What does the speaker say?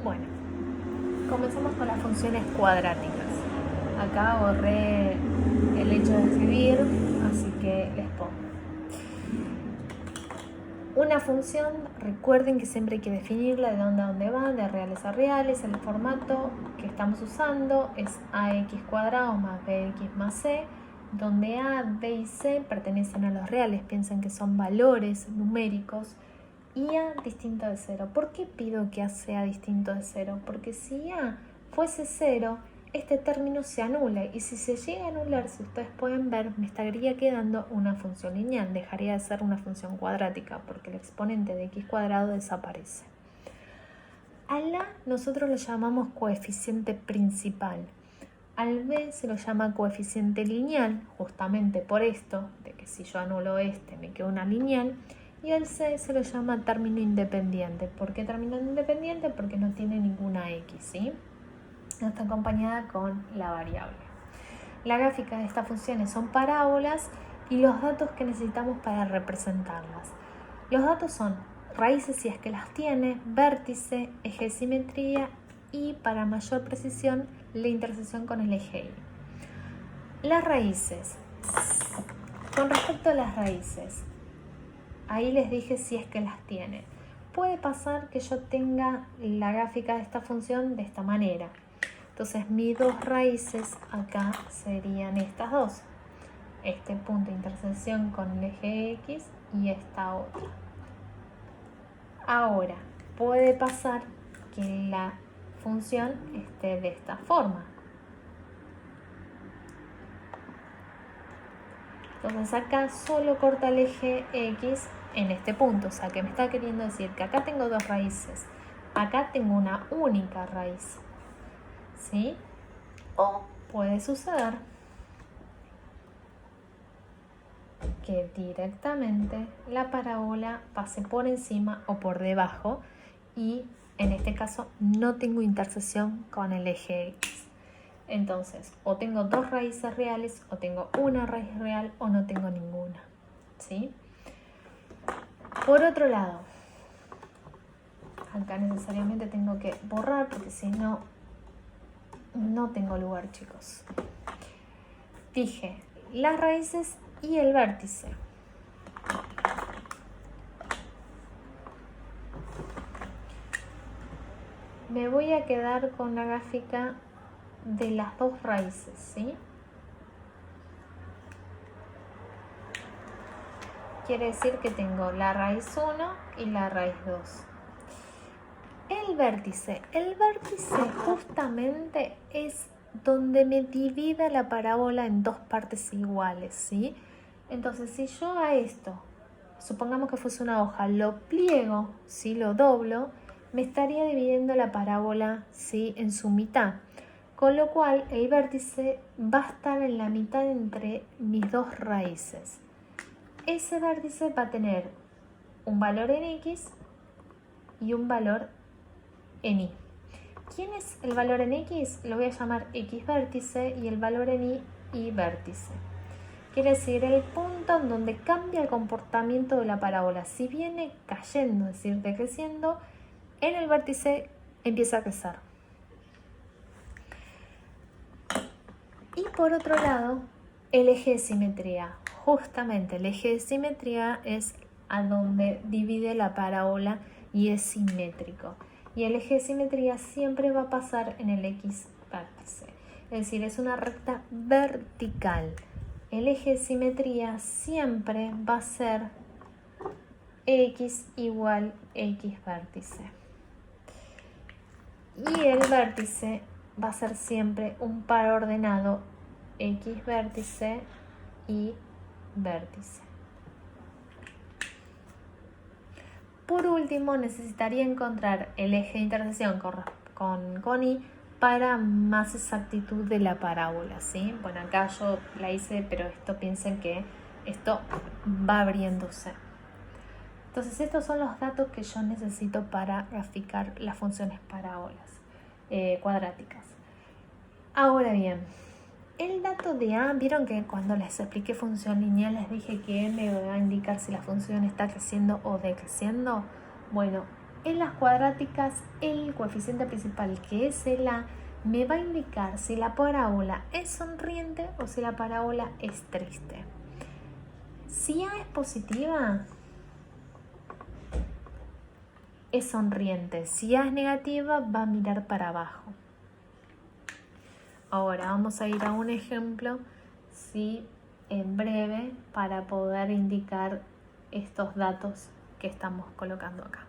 Bueno, comenzamos con las funciones cuadráticas. Acá borré el hecho de escribir, así que les pongo. Una función, recuerden que siempre hay que definirla de dónde a dónde va, de reales a reales. El formato que estamos usando es ax cuadrado más bx más c, donde a, b y c pertenecen a los reales. Piensen que son valores numéricos y a distinto de 0. ¿Por qué pido que a sea distinto de 0? Porque si a fuese 0, este término se anula, y si se llega a anular, si ustedes pueden ver, me estaría quedando una función lineal, dejaría de ser una función cuadrática porque el exponente de x cuadrado desaparece. Al a nosotros lo llamamos coeficiente principal, al b se lo llama coeficiente lineal, justamente por esto, de que si yo anulo este me queda una lineal, y al c se lo llama término independiente. ¿Por qué término independiente? Porque no tiene ninguna x, ¿sí? No está acompañada con la variable. La gráfica de estas funciones son parábolas y los datos que necesitamos para representarlas. Los datos son raíces si es que las tiene, vértice, eje de simetría y, para mayor precisión, la intersección con el eje Y. Las raíces. Con respecto a las raíces, ahí les dije si es que las tiene. Puede pasar que yo tenga la gráfica de esta función de esta manera. Entonces mis dos raíces acá serían estas dos. Este punto de intersección con el eje X y esta otra. Ahora, puede pasar que la función esté de esta forma. Entonces acá solo corta el eje X en este punto. O sea, que me está queriendo decir que acá tengo dos raíces. Acá tengo una única raíz. ¿Sí? O puede suceder que directamente la parábola pase por encima o por debajo y en este caso no tengo intersección con el eje X. Entonces, o tengo dos raíces reales, o tengo una raíz real, o no tengo ninguna. ¿Sí? Por otro lado, acá necesariamente tengo que borrar porque si no, no tengo lugar, chicos. Dije las raíces y el vértice. Me voy a quedar con la gráfica de las dos raíces, ¿sí? Quiere decir que tengo la raíz 1 y la raíz 2. El vértice justamente es donde me divide la parábola en dos partes iguales, ¿sí? Entonces, si yo a esto, supongamos que fuese una hoja, lo pliego, ¿sí? Lo doblo, me estaría dividiendo la parábola, ¿sí? En su mitad. Con lo cual, el vértice va a estar en la mitad entre mis dos raíces. Ese vértice va a tener un valor en X y un valor en Y. ¿Quién es el valor en X? Lo voy a llamar X vértice y el valor en Y vértice. Quiere decir el punto en donde cambia el comportamiento de la parábola. Si viene cayendo, es decir, decreciendo, en el vértice empieza a crecer. Y por otro lado, el eje de simetría. Justamente el eje de simetría es a donde divide la parábola y es simétrico. Y el eje de simetría siempre va a pasar en el X vértice. Es decir, es una recta vertical. El eje de simetría siempre va a ser X igual X vértice. Y el vértice va a ser siempre un par ordenado X vértice y vértice. Por último, necesitaría encontrar el eje de intersección con Y para más exactitud de la parábola, ¿sí? Bueno, acá yo la hice, pero esto piensen que esto va abriéndose. Entonces, estos son los datos que yo necesito para graficar las funciones parábolas cuadráticas. Ahora bien, el dato de A, vieron que cuando les expliqué función lineal les dije que me va a indicar si la función está creciendo o decreciendo. Bueno, En las cuadráticas, el coeficiente principal, que es el A, me va a indicar si la parábola es sonriente o si la parábola es triste. Si A es positiva, es sonriente. Si A es negativa, va a mirar para abajo. Ahora vamos a ir a un ejemplo, sí, en breve, para poder indicar estos datos que estamos colocando acá.